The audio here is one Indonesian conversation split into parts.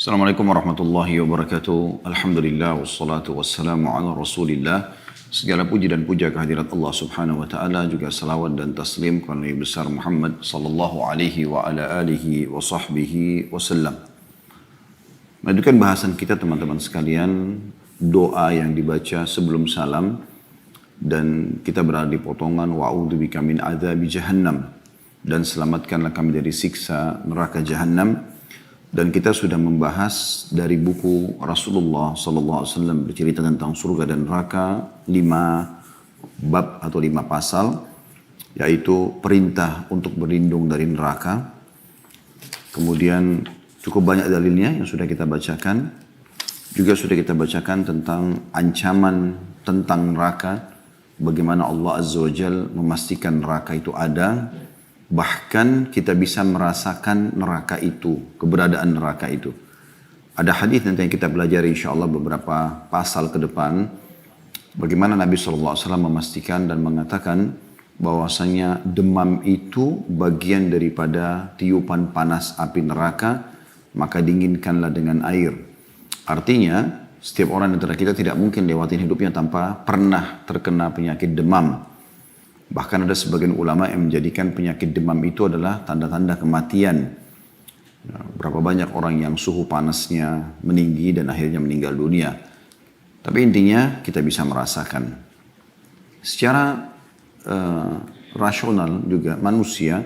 Assalamualaikum warahmatullahi wabarakatuh. Alhamdulillah wassalatu wassalamu ala Rasulillah. Segala puji dan puja kehadirat Allah Subhanahu wa taala, juga salawat dan taslim kepada Nabi besar Muhammad sallallahu alaihi wa ala alihi wa sahbihi wasallam. Melanjutkan bahasan kita teman-teman sekalian, doa yang dibaca sebelum salam, dan kita berada di potongan wa'udzubika min adzabi jahannam, dan selamatkanlah kami dari siksa neraka jahannam. Dan kita sudah membahas dari buku Rasulullah SAW bercerita tentang surga dan neraka 5 bab atau 5 pasal, yaitu perintah untuk berlindung dari neraka. Kemudian cukup banyak dalilnya yang sudah kita bacakan. Juga sudah kita bacakan tentang ancaman tentang neraka, bagaimana Allah Azza wa Jal memastikan neraka itu ada. Bahkan kita bisa merasakan neraka itu, keberadaan neraka itu. Ada hadis nanti yang kita pelajari insyaAllah beberapa pasal ke depan. Bagaimana Nabi SAW memastikan dan mengatakan bahwasanya demam itu bagian daripada tiupan panas api neraka, maka dinginkanlah dengan air. Artinya setiap orang antara kita tidak mungkin lewatin hidupnya tanpa pernah terkena penyakit demam. Bahkan ada sebagian ulama yang menjadikan penyakit demam itu adalah tanda-tanda kematian. Berapa banyak orang yang suhu panasnya meninggi dan akhirnya meninggal dunia. Tapi intinya kita bisa merasakan. Secara rasional juga manusia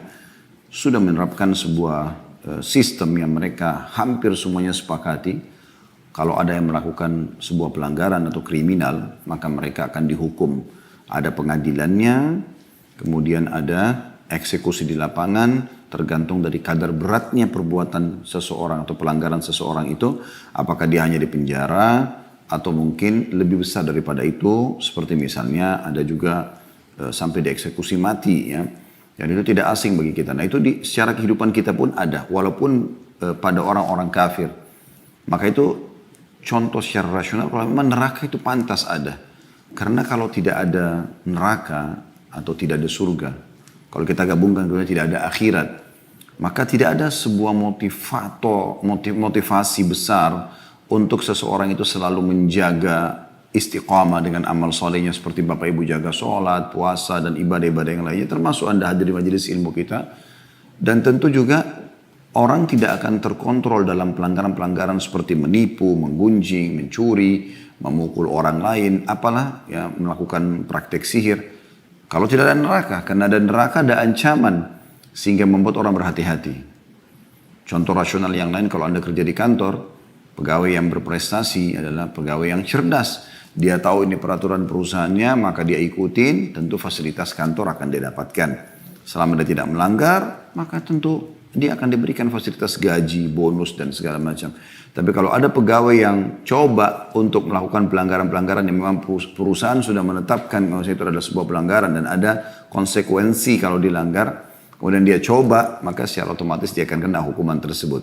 sudah menerapkan sebuah sistem yang mereka hampir semuanya sepakati. Kalau ada yang melakukan sebuah pelanggaran atau kriminal, maka mereka akan dihukum. Ada pengadilannya, kemudian ada eksekusi di lapangan, tergantung dari kadar beratnya perbuatan seseorang atau pelanggaran seseorang itu, apakah dia hanya di penjara atau mungkin lebih besar daripada itu, seperti misalnya ada juga sampai dieksekusi mati ya. Dan itu tidak asing bagi kita. Nah itu secara kehidupan kita pun ada, walaupun pada orang-orang kafir. Maka itu contoh secara rasional kalau memang neraka itu pantas ada. Karena kalau tidak ada neraka atau tidak ada surga, kalau kita gabungkan kemudian tidak ada akhirat, maka tidak ada sebuah motivasi besar untuk seseorang itu selalu menjaga istiqamah dengan amal solehnya, seperti Bapak Ibu jaga sholat, puasa, dan ibadah-ibadah yang lainnya, termasuk Anda hadir di majelis ilmu kita. Dan tentu juga orang tidak akan terkontrol dalam pelanggaran-pelanggaran seperti menipu, menggunjing, mencuri, memukul orang lain, apalah ya, melakukan praktek sihir. Kalau tidak ada neraka, karena ada neraka ada ancaman sehingga membuat orang berhati-hati. Contoh rasional yang lain, kalau Anda kerja di kantor, pegawai yang berprestasi adalah pegawai yang cerdas. Dia tahu ini peraturan perusahaannya, maka dia ikutin, tentu fasilitas kantor akan dia dapatkan. Selama dia tidak melanggar, maka tentu dia akan diberikan fasilitas gaji, bonus, dan segala macam. Tapi kalau ada pegawai yang coba untuk melakukan pelanggaran-pelanggaran yang memang perusahaan sudah menetapkan maksudnya itu adalah sebuah pelanggaran dan ada konsekuensi kalau dilanggar, kemudian dia coba, maka secara otomatis dia akan kena hukuman tersebut.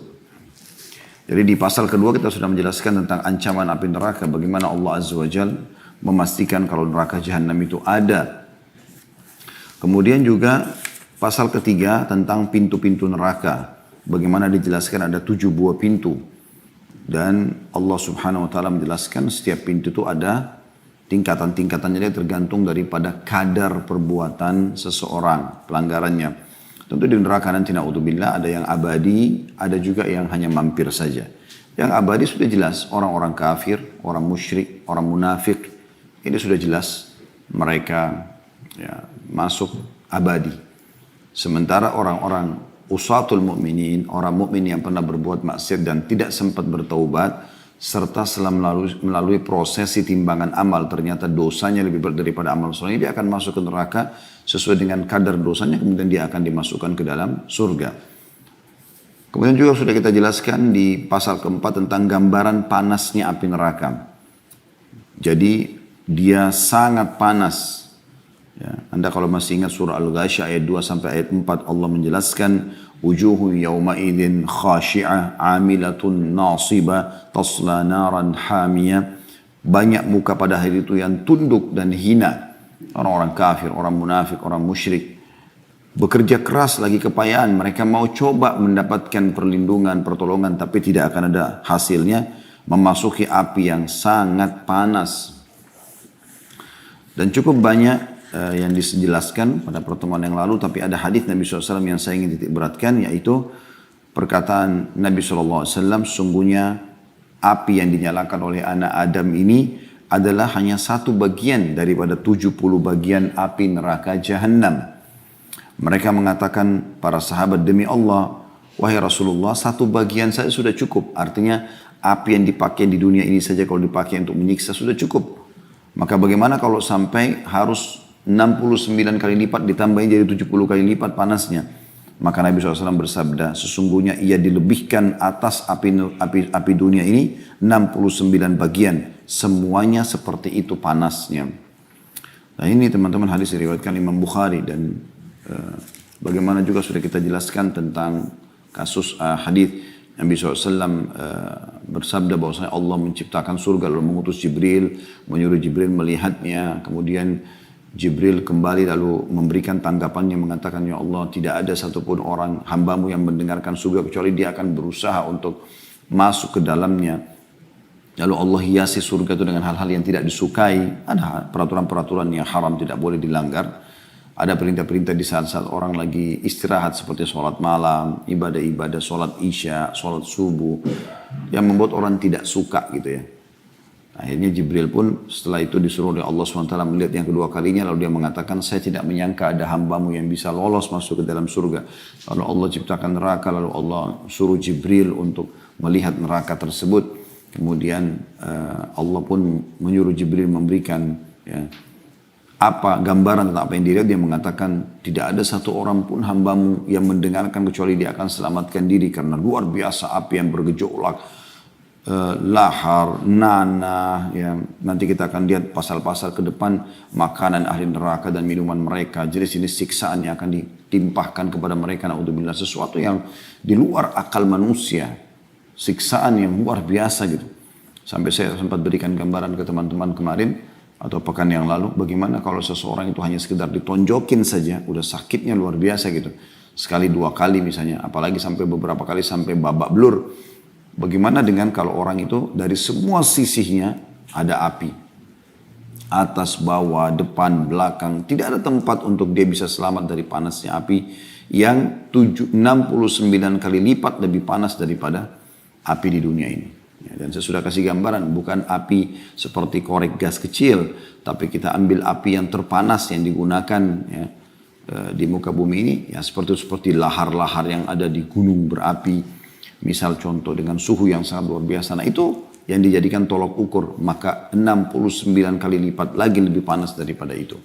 Jadi di pasal kedua kita sudah menjelaskan tentang ancaman api neraka, bagaimana Allah Azza wa Jal memastikan kalau neraka jahanam itu ada. Kemudian juga pasal ketiga tentang pintu-pintu neraka. Bagaimana dijelaskan ada 7 buah pintu. Dan Allah Subhanahu wa taala menjelaskan setiap pintu itu ada tingkatan-tingkatannya, dia tergantung daripada kadar perbuatan seseorang, pelanggarannya. Tentu di neraka nanti na'udzubillah ada yang abadi, ada juga yang hanya mampir saja. Yang abadi sudah jelas, orang-orang kafir, orang musyrik, orang munafik. Ini sudah jelas mereka ya, masuk abadi. Sementara orang-orang usatul mu'minin, orang mukmin yang pernah berbuat maksiat dan tidak sempat bertaubat, serta setelah melalui prosesi timbangan amal, ternyata dosanya lebih berat daripada amal soleh, dia akan masuk ke neraka sesuai dengan kadar dosanya, kemudian dia akan dimasukkan ke dalam surga. Kemudian juga sudah kita jelaskan di pasal keempat tentang gambaran panasnya api neraka. Jadi dia sangat panas. Ya, Anda kalau masih ingat surah Al-Ghasyiyah ayat 2 sampai ayat 4, Allah menjelaskan wujuhu yawma idzin khashi'ah 'amilatun nasibah tasla naran hamiyah. Banyak muka pada hari itu yang tunduk dan hina. Orang-orang kafir, orang munafik, orang musyrik. bekerja keras lagi kepayaan, mereka mau coba mendapatkan perlindungan, pertolongan, tapi tidak akan ada hasilnya, memasuki api yang sangat panas. Dan cukup banyak yang dijelaskan pada pertemuan yang lalu, tapi ada hadis Nabi SAW yang saya ingin titik beratkan, yaitu perkataan Nabi SAW, sesungguhnya api yang dinyalakan oleh anak Adam ini adalah hanya satu bagian daripada 70 bagian api neraka Jahannam. Mereka mengatakan, para sahabat, demi Allah, wahai Rasulullah, satu bagian saja sudah cukup. Artinya api yang dipakai di dunia ini saja kalau dipakai untuk menyiksa sudah cukup. Maka bagaimana kalau sampai harus 69 kali lipat ditambahin jadi 70 kali lipat panasnya? Maka Nabi SAW bersabda, sesungguhnya ia dilebihkan atas api dunia ini 69 bagian. Semuanya seperti itu panasnya. Nah ini teman-teman hadis diriwayatkan Imam Bukhari, dan bagaimana juga sudah kita jelaskan tentang kasus hadis Nabi SAW bersabda bahwasanya Allah menciptakan surga lalu mengutus Jibril, menyuruh Jibril melihatnya, kemudian Jibril kembali lalu memberikan tanggapannya mengatakan, ya Allah, tidak ada satupun orang hambamu yang mendengarkan surga kecuali dia akan berusaha untuk masuk ke dalamnya. Lalu Allah hiasi surga itu dengan hal-hal yang tidak disukai. Ada peraturan-peraturan yang haram tidak boleh dilanggar. Ada perintah-perintah di saat-saat orang lagi istirahat seperti sholat malam, ibadah-ibadah, sholat isya, sholat subuh, yang membuat orang tidak suka gitu ya. Akhirnya Jibril pun setelah itu disuruh oleh Allah SWT melihat yang kedua kalinya, lalu dia mengatakan, saya tidak menyangka ada hambamu yang bisa lolos masuk ke dalam surga. Lalu Allah ciptakan neraka, lalu Allah suruh Jibril untuk melihat neraka tersebut. Kemudian Allah pun menyuruh Jibril memberikan apa gambaran tentang apa yang dilihat. Dia mengatakan, tidak ada satu orang pun hambamu yang mendengarkan kecuali dia akan selamatkan diri, karena luar biasa api yang bergejolak, lahar, nanah, ya. Nanti kita akan lihat pasal-pasal ke depan, makanan ahli neraka dan minuman mereka, jenis-jenis siksaan yang akan ditimpahkan kepada mereka, naudzubillah, sesuatu yang di luar akal manusia, siksaan yang luar biasa gitu. Sampai saya sempat berikan gambaran ke teman-teman kemarin atau pekan yang lalu, bagaimana kalau seseorang itu hanya sekedar ditonjokin saja, udah sakitnya luar biasa gitu, sekali dua kali misalnya, apalagi sampai beberapa kali sampai babak belur. Bagaimana dengan kalau orang itu dari semua sisinya ada api, atas, bawah, depan, belakang, tidak ada tempat untuk dia bisa selamat dari panasnya api yang 69 kali lipat lebih panas daripada api di dunia ini. Ya, dan saya sudah kasih gambaran, bukan api seperti korek gas kecil, tapi kita ambil api yang terpanas yang digunakan ya, di muka bumi ini, ya seperti lahar-lahar yang ada di gunung berapi. Misal contoh dengan suhu yang sangat luar biasa, nah itu yang dijadikan tolok ukur, maka 69 kali lipat lagi lebih panas daripada itu.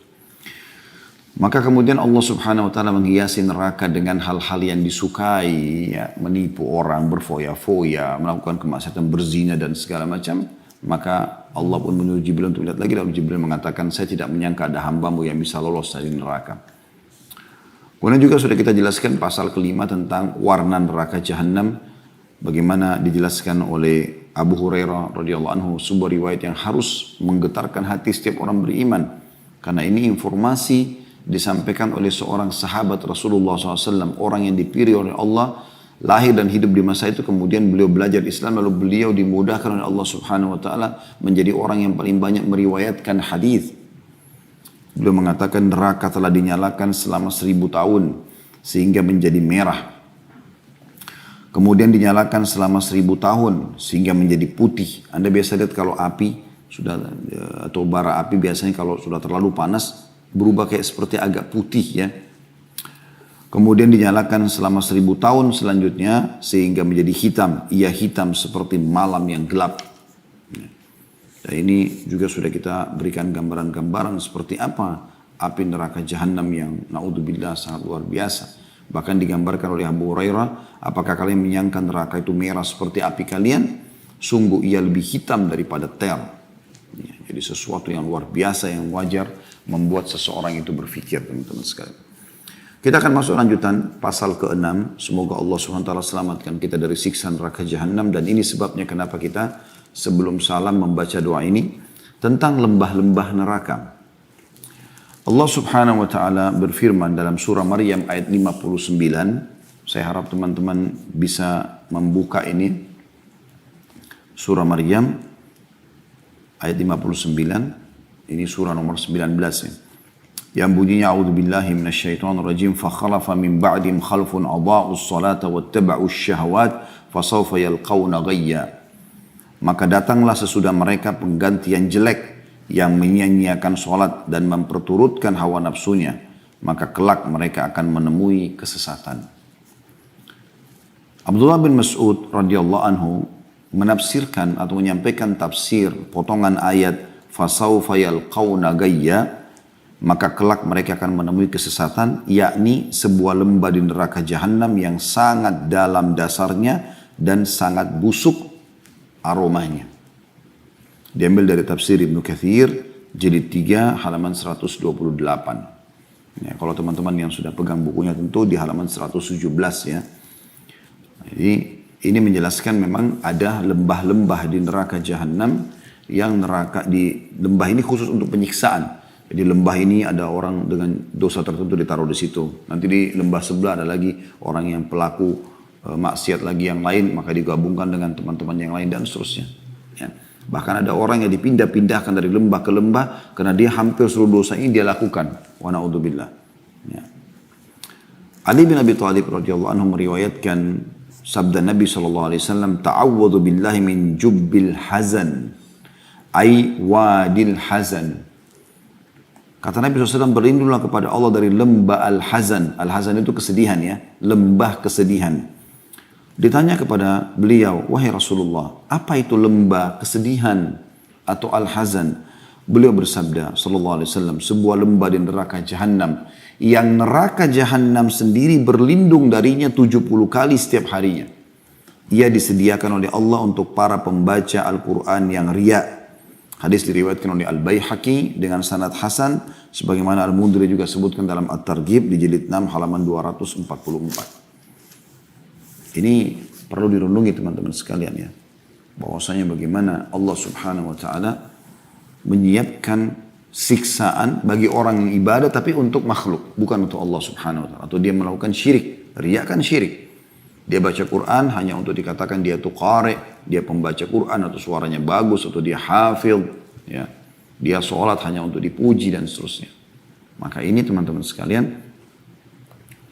Maka kemudian Allah Subhanahu wa taala menghiasi neraka dengan hal-hal yang disukai, ya, menipu orang, berfoya-foya, melakukan kemaksiatan, berzina dan segala macam. Maka Allah pun menyuruh Jibril untuk lihat lagi, lalu Jibril mengatakan, saya tidak menyangka ada hambamu yang bisa lolos dari neraka. Kemudian juga sudah kita jelaskan pasal kelima tentang warna neraka Jahannam. Bagaimana dijelaskan oleh Abu Hurairah radhiyallahu anhu, sebuah riwayat yang harus menggetarkan hati setiap orang beriman. Karena ini informasi disampaikan oleh seorang sahabat Rasulullah SAW, orang yang dipilih oleh Allah, lahir dan hidup di masa itu, kemudian beliau belajar Islam, lalu beliau dimudahkan oleh Allah Subhanahu Wa Taala menjadi orang yang paling banyak meriwayatkan hadis. Beliau mengatakan neraka telah dinyalakan selama 1000 tahun sehingga menjadi merah. Kemudian dinyalakan selama 1000 tahun sehingga menjadi putih. Anda biasa lihat kalau api sudah atau bara api biasanya kalau sudah terlalu panas berubah kayak seperti agak putih ya. Kemudian dinyalakan selama 1000 tahun selanjutnya sehingga menjadi hitam. Ia hitam seperti malam yang gelap. Dan ini juga sudah kita berikan gambaran-gambaran seperti apa api neraka Jahannam yang naudzubillah sangat luar biasa. Bahkan digambarkan oleh Abu Hurairah, apakah kalian menyangka neraka itu merah seperti api kalian? Sungguh ia lebih hitam daripada tel. Ya, jadi sesuatu yang luar biasa yang wajar membuat seseorang itu berpikir, teman-teman sekalian. Kita akan masuk lanjutan pasal ke-6. Semoga Allah SWT selamatkan kita dari siksa neraka Jahannam. Dan ini sebabnya kenapa kita sebelum salam membaca doa ini tentang lembah-lembah neraka. Allah subhanahu wa ta'ala berfirman dalam surah Maryam ayat 59. Saya harap teman-teman bisa membuka ini. Surah Maryam ayat 59. Ini surah nomor 19 ya. Yang bunyinya a'udzubillahi minasyaitonirrajim fa khalafa min ba'dihim khalfun adha'us salata wattaba'us syahawat fasawfa yalqauna ghayya. Maka datanglah sesudah mereka pengganti yang jelek yang menyia-nyiakan sholat dan memperturutkan hawa nafsunya, maka kelak mereka akan menemui kesesatan. Abdullah bin Mas'ud radhiyallahu anhu menafsirkan atau menyampaikan tafsir potongan ayat fasawfa yalqauna ghayya, maka kelak mereka akan menemui kesesatan, yakni sebuah lembah di neraka jahanam yang sangat dalam dasarnya dan sangat busuk aromanya. Diambil dari tafsir Ibnu Katsir, jilid 3, halaman 128. Ya, kalau teman-teman yang sudah pegang bukunya tentu di halaman 117 ya. Jadi ini menjelaskan memang ada lembah-lembah di neraka jahanam yang lembah ini khusus untuk penyiksaan. Jadi lembah ini ada orang dengan dosa tertentu ditaruh di situ. Nanti di lembah sebelah ada lagi orang yang pelaku maksiat lagi yang lain, maka digabungkan dengan teman-teman yang lain dan seterusnya. Ya. Bahkan ada orang yang dipindah-pindahkan dari lembah ke lembah karena dia hampir seluruh dosa ini dia lakukan. Wa na'udzubillah. Ya. Ali bin Abi Thalib radhiyallahu anhu meriwayatkan sabda Nabi SAW, ta'awwadhu billahi min jubbil hazan, ay wadil hazan. Kata Nabi SAW, berlindunglah kepada Allah dari lembah al-hazan. Al-hazan itu kesedihan ya, lembah kesedihan. Ditanya kepada beliau, wahai Rasulullah, apa itu lembah kesedihan atau al-hazan? Beliau bersabda, sallallahu alaihi wasallam, sebuah lembah di neraka jahanam, yang neraka jahanam sendiri berlindung darinya 70 kali setiap harinya. Ia disediakan oleh Allah untuk para pembaca Al-Quran yang riya. Hadis diriwayatkan oleh Al-Baihaqi dengan sanad hasan, sebagaimana Al-Mundhiri juga sebutkan dalam At-Targhib di jilid 6 halaman 244. Ini perlu direnungi teman-teman sekalian ya. Bahwasanya bagaimana Allah subhanahu wa ta'ala menyiapkan siksaan bagi orang yang ibadah tapi untuk makhluk. Bukan untuk Allah subhanahu wa ta'ala. Atau dia melakukan syirik. Riya kan syirik. Dia baca Quran hanya untuk dikatakan dia tuh qari, dia pembaca Quran atau suaranya bagus, atau dia hafidh. Ya. Dia sholat hanya untuk dipuji dan seterusnya. Maka ini teman-teman sekalian,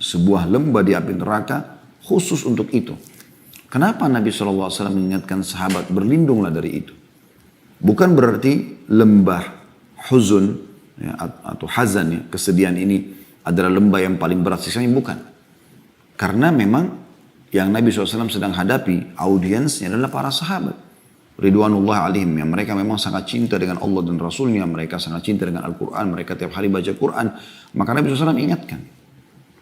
sebuah lembah di api neraka khusus untuk itu. Kenapa Nabi SAW mengingatkan sahabat berlindunglah dari itu? Bukan berarti lembah huzun ya, atau hazan ya, kesedihan ini adalah lembah yang paling berat siksanya, bukan. Karena memang yang Nabi SAW sedang hadapi audiensnya adalah para sahabat. Ridwanullah alaihim, yang mereka memang sangat cinta dengan Allah dan Rasulnya, mereka sangat cinta dengan Al-Quran, mereka tiap hari baca Quran. Maka Nabi SAW ingatkan.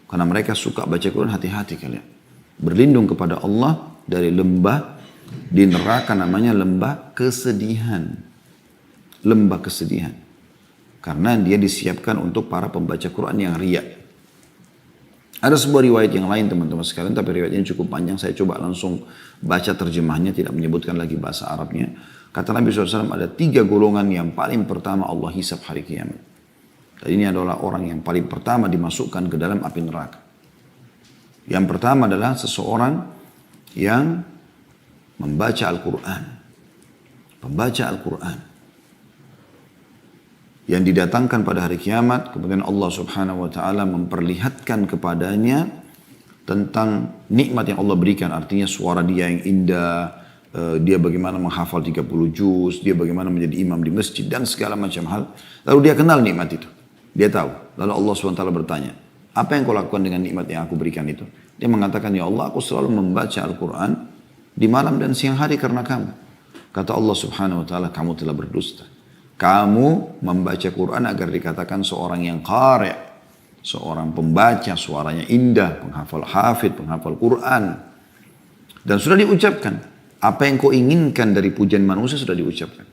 Karena mereka suka baca Quran, hati-hati kalian. Berlindung kepada Allah dari lembah di neraka namanya lembah kesedihan. Lembah kesedihan. Karena dia disiapkan untuk para pembaca Quran yang riya. Ada sebuah riwayat yang lain teman-teman sekalian, tapi riwayatnya cukup panjang. Saya coba langsung baca terjemahnya, tidak menyebutkan lagi bahasa Arabnya. Kata Nabi SAW, ada 3 golongan yang paling pertama Allah hisab hari kiamat. Dan ini adalah orang yang paling pertama dimasukkan ke dalam api neraka. Yang pertama adalah seseorang yang membaca Al-Quran. Pembaca Al-Quran. Yang didatangkan pada hari kiamat, kemudian Allah subhanahu wa ta'ala memperlihatkan kepadanya tentang nikmat yang Allah berikan. Artinya suara dia yang indah, dia bagaimana menghafal 30 juz, dia bagaimana menjadi imam di masjid, dan segala macam hal. Lalu dia kenal nikmat itu. Dia tahu. Lalu Allah subhanahu wa ta'ala bertanya, apa yang kau lakukan dengan nikmat yang aku berikan itu? Dia mengatakan, ya Allah, aku selalu membaca Al-Quran di malam dan siang hari karena kamu. Kata Allah subhanahu wa ta'ala, kamu telah berdusta. Kamu membaca Quran agar dikatakan seorang yang qari', seorang pembaca, suaranya indah, penghafal hafid, penghafal Quran. Dan sudah diucapkan, apa yang kau inginkan dari pujian manusia sudah diucapkan.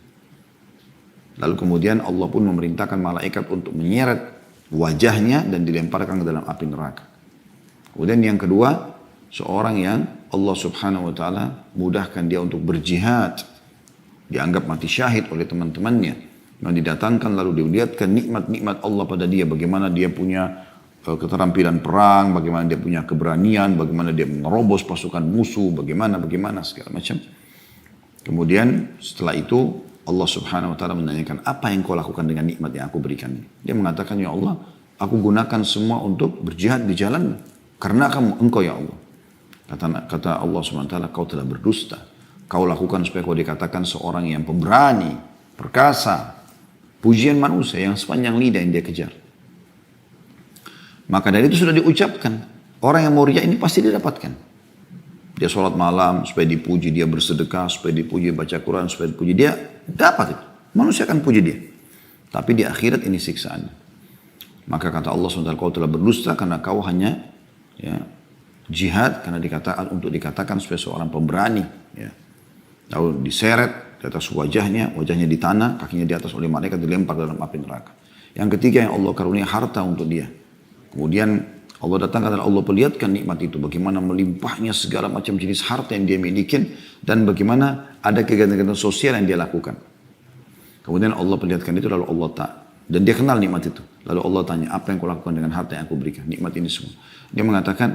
Lalu kemudian Allah pun memerintahkan malaikat untuk menyeret wajahnya dan dilemparkan ke dalam api neraka. Kemudian yang kedua, seorang yang Allah subhanahu wa ta'ala mudahkan dia untuk berjihad. Dianggap mati syahid oleh teman-temannya. Yang didatangkan lalu dilihatkan nikmat-nikmat Allah pada dia. Bagaimana dia punya keterampilan perang, bagaimana dia punya keberanian, bagaimana dia menerobos pasukan musuh, bagaimana segala macam. Kemudian setelah itu Allah subhanahu wa ta'ala menanyakan, apa yang kau lakukan dengan nikmat yang aku berikan? Dia mengatakan, ya Allah, aku gunakan semua untuk berjihad di jalan karena engkau ya Allah. Kata Allah subhanahu wa ta'ala, kau telah berdusta. Kau lakukan supaya kau dikatakan seorang yang pemberani, perkasa, pujian manusia yang sepanjang lidah yang dia kejar. Maka dari itu sudah diucapkan, orang yang mau riya ini pasti didapatkan. Dia sholat malam supaya dipuji, dia bersedekah supaya dipuji, baca Quran supaya dipuji, dia dapat itu. Manusia akan puji dia. Tapi di akhirat ini siksaan. Maka kata Allah SWT, kau telah berdusta karena kau hanya jihad karena dikatakan supaya seorang pemberani. Ya. Lalu diseret di atas wajahnya di tanah, kakinya di atas oleh malaikat dilempar dalam api neraka. Yang ketiga yang Allah karunia harta untuk dia. Kemudian Allah datangkan dan Allah perlihatkan nikmat itu. Bagaimana melimpahnya segala macam jenis harta yang dia miliki. Dan bagaimana ada kegiatan-kegiatan sosial yang dia lakukan. Kemudian Allah perlihatkan itu lalu Allah tak. Dan dia kenal nikmat itu. Lalu Allah tanya, apa yang kau lakukan dengan harta yang aku berikan? Nikmat ini semua. Dia mengatakan,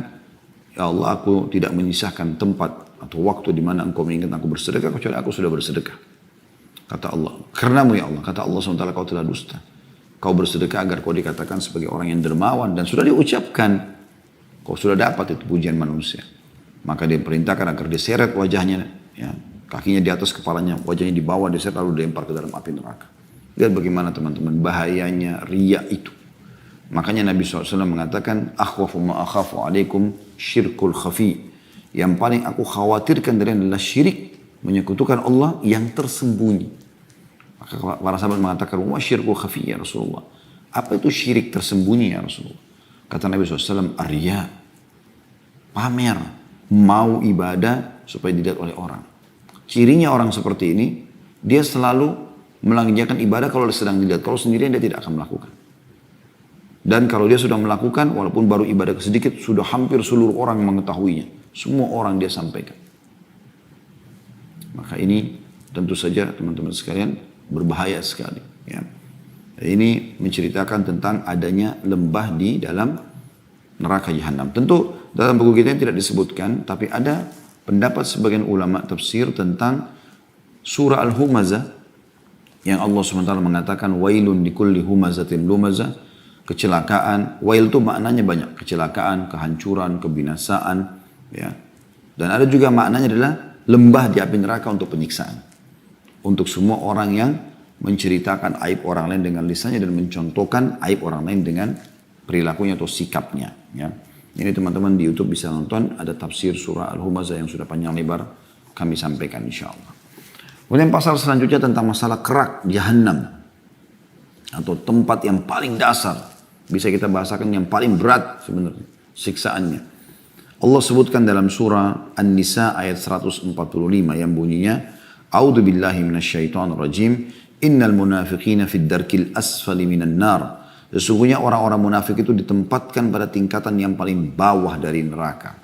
ya Allah, aku tidak menyisahkan tempat atau waktu di mana engkau menginginkan aku bersedekah. Kecuali aku sudah bersedekah. Kata Allah, karenamu ya Allah. Kata Allah SWT, kau telah dusta. Kau bersedekah agar kau dikatakan sebagai orang yang dermawan. Dan sudah diucapkan. Kau sudah dapat itu pujian manusia. Maka dia perintahkan agar diseret wajahnya. Ya, kakinya di atas kepalanya. Wajahnya di bawah diseret lalu dilempar ke dalam api neraka. Lihat bagaimana teman-teman bahayanya riya itu. Makanya Nabi SAW mengatakan. Akhwafu ma akhafu alaikum syirkul khafi. Yang paling aku khawatirkan dari adalah syirik. Menyekutukan Allah yang tersembunyi. Maka para sahabat mengatakan, wah syirkul khafi ya Rasulullah. Apa itu syirik tersembunyi ya Rasulullah? Kata Nabi SAW, arya, pamer, mau ibadah supaya dilihat oleh orang. Cirinya orang seperti ini, dia selalu melanggengkan ibadah kalau sedang dilihat. Kalau sendirian dia tidak akan melakukan. Dan kalau dia sudah melakukan, walaupun baru ibadah sedikit, sudah hampir seluruh orang mengetahuinya. Semua orang dia sampaikan. Maka ini tentu saja teman-teman sekalian, berbahaya sekali. Ya. Ini menceritakan tentang adanya lembah di dalam neraka jahanam. Tentu dalam buku kita tidak disebutkan, tapi ada pendapat sebagian ulama tafsir tentang surah Al-Humazah yang Allah SWT mengatakan wailun likulli humazatin lumazah, kecelakaan. Wail itu maknanya banyak, kecelakaan, kehancuran, kebinasaan. Ya. Dan ada juga maknanya adalah lembah di api neraka untuk penyiksaan. Untuk semua orang yang menceritakan aib orang lain dengan lisannya dan mencontohkan aib orang lain dengan perilakunya atau sikapnya. Ya. Ini teman-teman di YouTube bisa nonton, ada tafsir surah Al-Humazah yang sudah panjang lebar kami sampaikan insya Allah. Kemudian pasal selanjutnya tentang masalah kerak Jahannam atau tempat yang paling dasar. Bisa kita bahasakan yang paling berat sebenarnya siksaannya. Allah sebutkan dalam surah An-Nisa ayat 145 yang bunyinya A'udzu billahi minasyaitonir rajim. Innal munafiqina fid darkil asfali minan nar. Sesungguhnya orang-orang munafik itu ditempatkan pada tingkatan yang paling bawah dari neraka.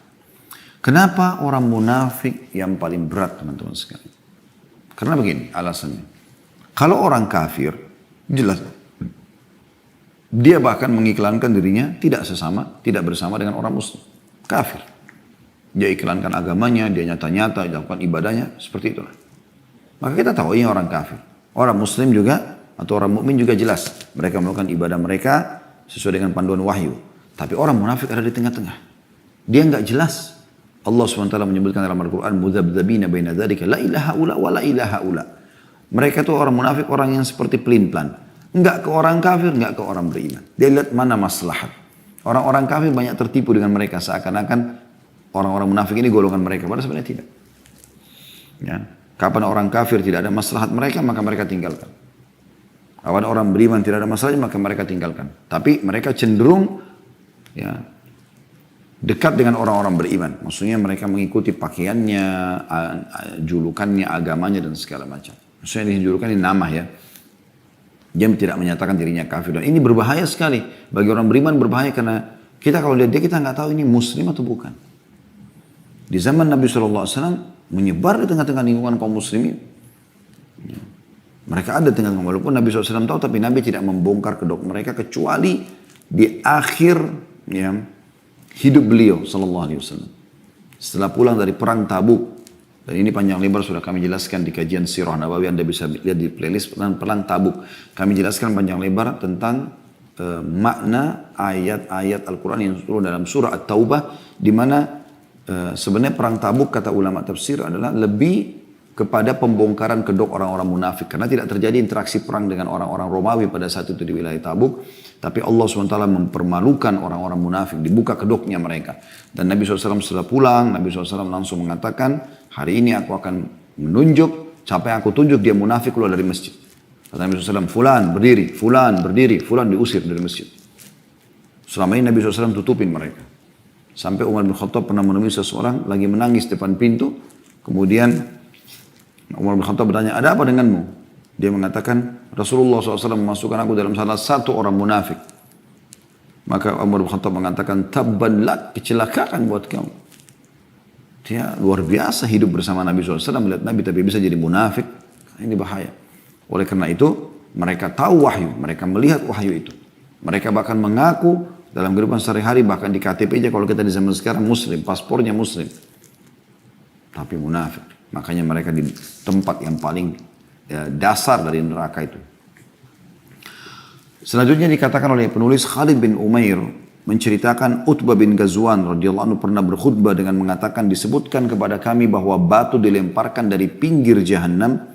Kenapa orang munafik yang paling berat teman-teman sekalian? Karena begini alasannya. Kalau orang kafir, jelas dia bahkan mengiklankan dirinya tidak bersama dengan orang muslim. Kafir. Dia iklankan agamanya, dia nyata-nyata, dia lakukan ibadahnya, seperti itulah. Maka kita tahu ini orang kafir. Orang muslim juga atau orang mukmin juga jelas. Mereka melakukan ibadah mereka sesuai dengan panduan wahyu. Tapi orang munafik ada di tengah-tengah. Dia enggak jelas. Allah SWT menyebutkan dalam Al-Quran, Mudhabdhabina baina dzalika la ilaha ula wa la ilaha ula. Mereka itu orang munafik, orang yang seperti pelin-pelan. Enggak ke orang kafir, enggak ke orang beriman. Dia lihat mana maslahat. Orang-orang kafir banyak tertipu dengan mereka. Seakan-akan orang-orang munafik ini golongan mereka. Padahal sebenarnya tidak. Ya. Kapan orang kafir tidak ada maslahat mereka, maka mereka tinggalkan. Kapan orang beriman tidak ada masalahnya, maka mereka tinggalkan. Tapi mereka cenderung ya, dekat dengan orang-orang beriman. Maksudnya mereka mengikuti pakaiannya, julukannya, agamanya, dan segala macam. Maksudnya dijulukan ini nama ya. Dia tidak menyatakan dirinya kafir. Dan ini berbahaya sekali. Bagi orang beriman berbahaya karena kita kalau lihat dia, kita nggak tahu ini muslim atau bukan. Di zaman Nabi SAW menyebar di tengah-tengah lingkungan kaum muslimin. Mereka ada tengah walaupun Nabi SAW tahu, tapi Nabi tidak membongkar kedok mereka kecuali di akhir ya, hidup beliau Sallallahu Alaihi Wasallam. Setelah pulang dari perang Tabuk, dan ini panjang lebar sudah kami jelaskan di kajian Sirah Nabawi, Anda bisa lihat di playlist perang Tabuk. Kami jelaskan panjang lebar tentang makna ayat-ayat Al-Quran yang turun dalam surah At-Taubah, di mana sebenarnya perang Tabuk kata ulama tafsir adalah lebih kepada pembongkaran kedok orang-orang munafik. Karena tidak terjadi interaksi perang dengan orang-orang Romawi pada saat itu di wilayah Tabuk. Tapi Allah SWT mempermalukan orang-orang munafik. Dibuka kedoknya mereka. Dan Nabi SAW setelah pulang, Nabi SAW langsung mengatakan, hari ini aku akan menunjuk, siapa yang aku tunjuk dia munafik keluar dari masjid. Kata Nabi SAW, fulan berdiri, fulan diusir dari masjid. Selama ini Nabi SAW tutupin mereka. Sampai Umar bin Khattab pernah menemui seseorang lagi menangis depan pintu. Kemudian Umar bin Khattab bertanya, ada apa denganmu? Dia mengatakan, Rasulullah SAW memasukkan aku dalam salah satu orang munafik. Maka Umar bin Khattab mengatakan, tabban lak, kecelakaan buat kamu. Dia luar biasa hidup bersama Nabi SAW, melihat Nabi tapi bisa jadi munafik. Ini bahaya. Oleh karena itu, mereka tahu wahyu, mereka melihat wahyu itu. Mereka bahkan mengaku dalam kehidupan sehari-hari, bahkan di KTP aja kalau kita di zaman sekarang muslim, paspornya muslim. Tapi munafik. Makanya mereka di tempat yang paling dasar dari neraka itu. Selanjutnya dikatakan oleh penulis Khalid bin Umair menceritakan Utbah bin Ghazwan radhiyallahu anhu pernah berkhutbah dengan mengatakan, disebutkan kepada kami bahwa batu dilemparkan dari pinggir jahanam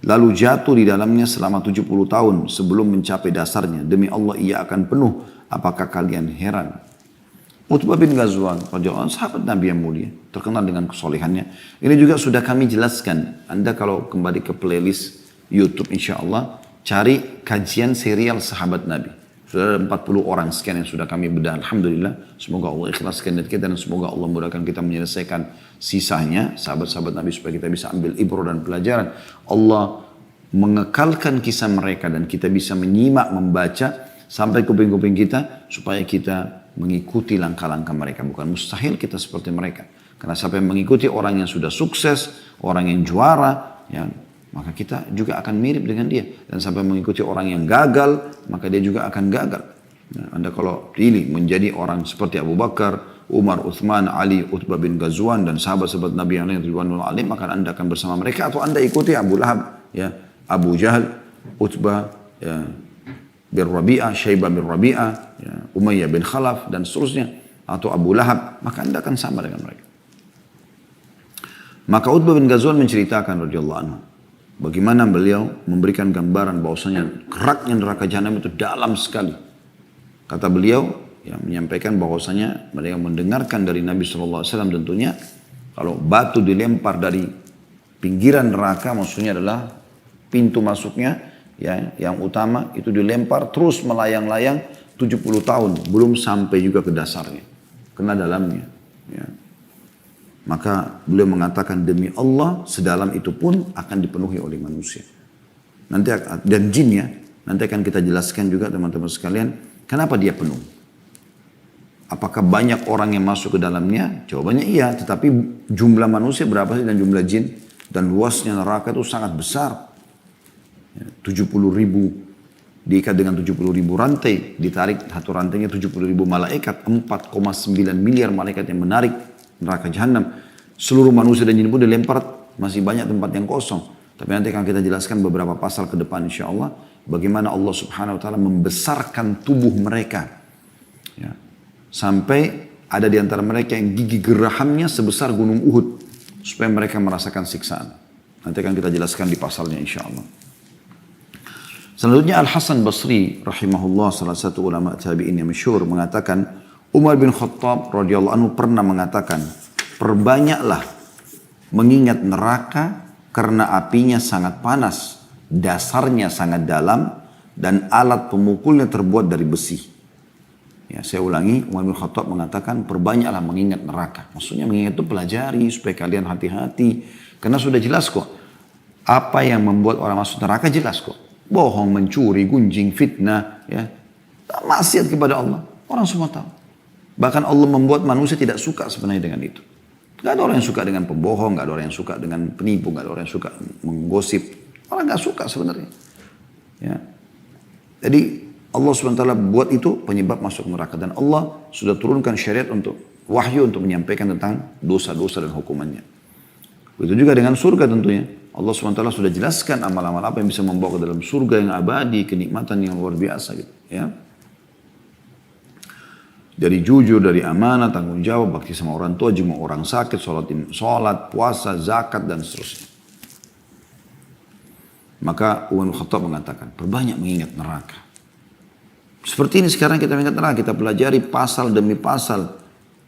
lalu jatuh di dalamnya selama 70 tahun sebelum mencapai dasarnya. Demi Allah ia akan penuh. Apakah kalian heran? Utbah bin Ghazwan radhiyallahu anhu sahabat Nabi yang mulia, terkenal dengan kesolehannya. Ini juga sudah kami jelaskan. Anda kalau kembali ke playlist YouTube insya Allah, cari kajian serial sahabat Nabi. Sudah ada 40 orang sekian yang sudah kami bedah. Alhamdulillah. Semoga Allah ikhlaskan niat kita dan semoga Allah mudahkan kita menyelesaikan sisanya sahabat-sahabat Nabi supaya kita bisa ambil ibrah dan pelajaran. Allah mengekalkan kisah mereka dan kita bisa menyimak, membaca sampai kuping-kuping kita supaya kita mengikuti langkah-langkah mereka. Bukan mustahil kita seperti mereka. Karena siapa yang mengikuti orang yang sudah sukses, orang yang juara, ya, maka kita juga akan mirip dengan dia. Dan sampai mengikuti orang yang gagal, maka dia juga akan gagal. Nah, Anda kalau pilih menjadi orang seperti Abu Bakar, Umar, Uthman, Ali, Utbah bin Ghazwan, dan sahabat-sahabat Nabi yang lain, Ridwanul Alim, maka Anda akan bersama mereka. Atau Anda ikuti Abu Lahab, ya, Abu Jahal, Utbah, ya, bin Rabi'ah, Syaibah bin Rabi'ah, ya, Umayyah bin Khalaf, dan seterusnya. Atau Abu Lahab, maka Anda akan sama dengan mereka. Maka Utbah bin Ghazwan menceritakan radhiyallahu anhu, bagaimana beliau memberikan gambaran bahwasanya keraknya neraka jahanam itu dalam sekali. Kata beliau, yang menyampaikan bahwasanya mereka mendengarkan dari Nabi SAW tentunya, kalau batu dilempar dari pinggiran neraka, maksudnya adalah pintu masuknya, ya, yang utama itu dilempar terus melayang-layang 70 tahun belum sampai juga ke dasarnya, kena dalamnya, ya. Maka beliau mengatakan, demi Allah sedalam itu pun akan dipenuhi oleh manusia nanti dan jin, ya. Nanti akan kita jelaskan juga teman-teman sekalian kenapa dia penuh. Apakah banyak orang yang masuk ke dalamnya? Jawabannya iya, tetapi jumlah manusia berapa sih dan jumlah jin? Dan luasnya neraka itu sangat besar. 70.000 diikat dengan 70.000 rantai, ditarik satu rantainya 70.000 malaikat, 4,9 miliar malaikat yang menarik neraka jahanam. Seluruh manusia dan jin pun dilempar, masih banyak tempat yang kosong. Tapi nanti akan kita jelaskan beberapa pasal ke depan insya Allah, bagaimana Allah Subhanahu Wa Taala membesarkan tubuh mereka, ya, sampai ada di antara mereka yang gigi gerahamnya sebesar gunung Uhud, supaya mereka merasakan siksaan. Nanti akan kita jelaskan di pasalnya insya Allah. Selanjutnya Al-Hasan Basri rahimahullah, salah satu ulama tabi'in yang masyhur, mengatakan Umar bin Khattab radhiyallahu anhu pernah mengatakan, perbanyaklah mengingat neraka karena apinya sangat panas, dasarnya sangat dalam, dan alat pemukulnya terbuat dari besi. Ya, saya ulangi, Umar bin Khattab mengatakan perbanyaklah mengingat neraka. Maksudnya mengingat itu pelajari supaya kalian hati-hati. Karena sudah jelas kok, apa yang membuat orang masuk neraka jelas kok. Bohong, mencuri, gunjing, fitnah, ya, maksiat kepada Allah. Orang semua tahu. Bahkan Allah membuat manusia tidak suka sebenarnya dengan itu. Gak ada orang yang suka dengan pembohong, gak ada orang yang suka dengan penipu, gak ada orang yang suka menggosip. Orang nggak suka sebenarnya. Ya. Jadi Allah SWT buat itu penyebab masuk neraka. Dan Allah sudah turunkan syariat untuk wahyu untuk menyampaikan tentang dosa-dosa dan hukumannya. Begitu juga dengan surga tentunya. Allah SWT sudah jelaskan amal-amal apa yang bisa membawa ke dalam surga yang abadi, kenikmatan yang luar biasa gitu. Ya. Dari jujur, dari amanah, tanggung jawab, bakti sama orang tua, jenguk orang sakit, sholat, puasa, zakat, dan seterusnya. Maka Umar bin Khattab mengatakan, perbanyak mengingat neraka. Seperti ini sekarang kita mengingat neraka, kita pelajari pasal demi pasal.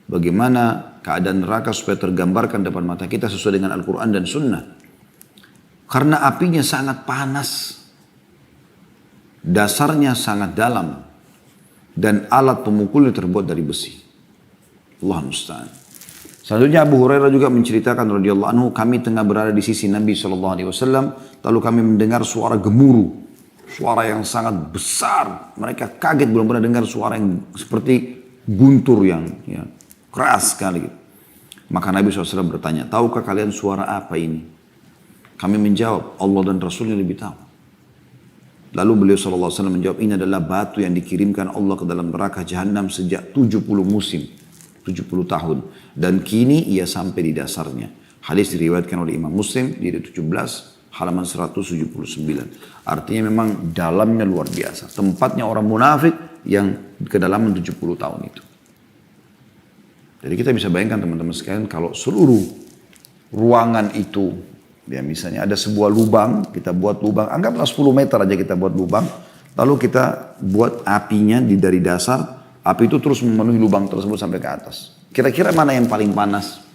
Bagaimana keadaan neraka supaya tergambarkan depan mata kita sesuai dengan Al-Quran dan Sunnah. Karena apinya sangat panas. Dasarnya sangat dalam. Dan alat pemukulnya terbuat dari besi. Allah musta'an. Selanjutnya Abu Hurairah juga menceritakan radhiyallahu anhu, kami tengah berada di sisi Nabi SAW, lalu kami mendengar suara gemuruh. Suara yang sangat besar. Mereka kaget belum pernah dengar suara yang seperti guntur yang ya, keras sekali. Maka Nabi SAW bertanya, tahukah kalian suara apa ini? Kami menjawab, Allah dan Rasulnya lebih tahu. Lalu beliau SAW menjawab, ini adalah batu yang dikirimkan Allah ke dalam neraka Jahannam sejak 70 musim. 70 tahun. Dan kini ia sampai di dasarnya. Hadis diriwayatkan oleh Imam Muslim di 17 halaman 179. Artinya memang dalamnya luar biasa. Tempatnya orang munafik yang kedalaman 70 tahun itu. Jadi kita bisa bayangkan teman-teman sekalian kalau seluruh ruangan itu, ya misalnya ada sebuah lubang, kita buat lubang, anggaplah 10 meter aja kita buat lubang, lalu kita buat apinya dari dasar, api itu terus memenuhi lubang tersebut sampai ke atas. Kira-kira mana yang paling panas?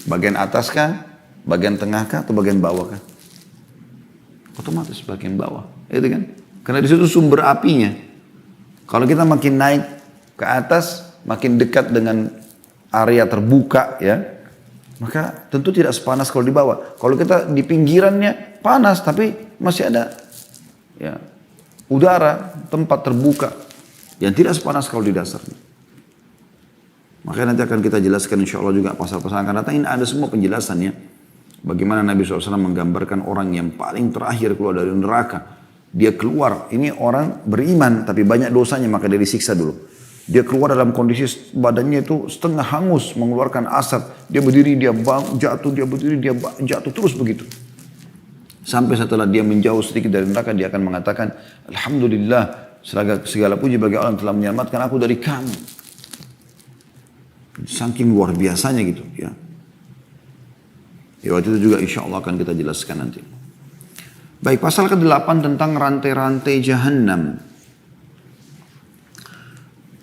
Bagian atas kah? Bagian tengah kah? Atau bagian bawah kah? Otomatis bagian bawah, itu kan? Karena di situ sumber apinya. Kalau kita makin naik ke atas, makin dekat dengan area terbuka, ya, maka tentu tidak sepanas kalau di bawah. Kalau kita di pinggirannya panas, tapi masih ada ya, udara, tempat terbuka yang tidak sepanas kalau di dasarnya. Maka nanti akan kita jelaskan insya Allah juga pasal-pasal akan datang. Ini ada semua penjelasannya. Bagaimana Nabi SAW menggambarkan orang yang paling terakhir keluar dari neraka. Dia keluar, ini orang beriman tapi banyak dosanya, maka dia disiksa dulu. Dia keluar dalam kondisi badannya itu setengah hangus, mengeluarkan asap. Dia berdiri, dia jatuh, dia berdiri, dia jatuh, terus begitu. Sampai setelah dia menjauh sedikit dari neraka, dia akan mengatakan, Alhamdulillah, segala puji bagi Allah yang telah menyelamatkan aku dari kamu. Saking luar biasanya gitu. Ya, waktu itu juga insya Allah akan kita jelaskan nanti. Baik, pasal ke-8 tentang rantai-rantai Jahannam.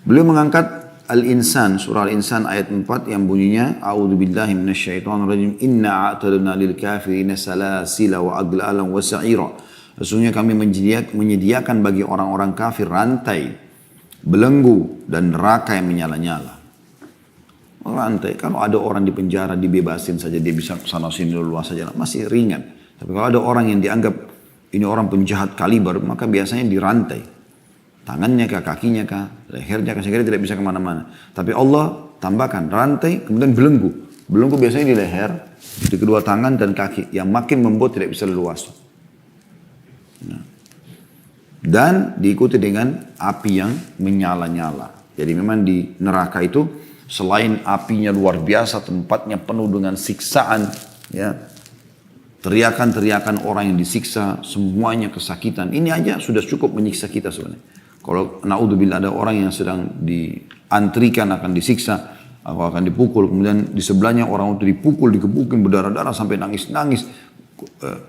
Beliau mengangkat Al-Insan, surah Al-Insan ayat 4 yang bunyinya A'udzubillahi minasyaitonirrajim inna a'tadna lil kafirina salasila wa aglalan wa sa'ira. Sesungguhnya kami menyediakan bagi orang-orang kafir rantai, belenggu dan neraka yang menyala-nyala. Rantai, kalau ada orang di penjara dibebasin saja, dia bisa sana sini luas saja, masih ringan. Tapi kalau ada orang yang dianggap ini orang penjahat kaliber, maka biasanya dirantai. Tangannya kah, kakinya kah, lehernya kah, sehingga tidak bisa kemana-mana. Tapi Allah tambahkan rantai, kemudian belenggu. Belenggu biasanya di leher, di kedua tangan dan kaki, yang makin membuat tidak bisa leluasa. Nah. Dan diikuti dengan api yang menyala-nyala. Jadi memang di neraka itu, selain apinya luar biasa, tempatnya penuh dengan siksaan, ya, teriakan-teriakan orang yang disiksa, semuanya kesakitan. Ini aja sudah cukup menyiksa kita sebenarnya. Kalau naudzubillah ada orang yang sedang diantrikan akan disiksa, atau akan dipukul, kemudian di sebelahnya orang itu dipukul, dikebukin berdarah-darah sampai nangis-nangis,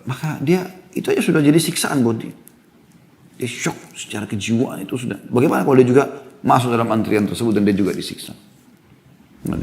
maka dia itu aja sudah jadi siksaan buat dia. Dia shock secara kejiwaan itu sudah. Bagaimana kalau dia juga masuk dalam antrian tersebut dan dia juga disiksa? Nah,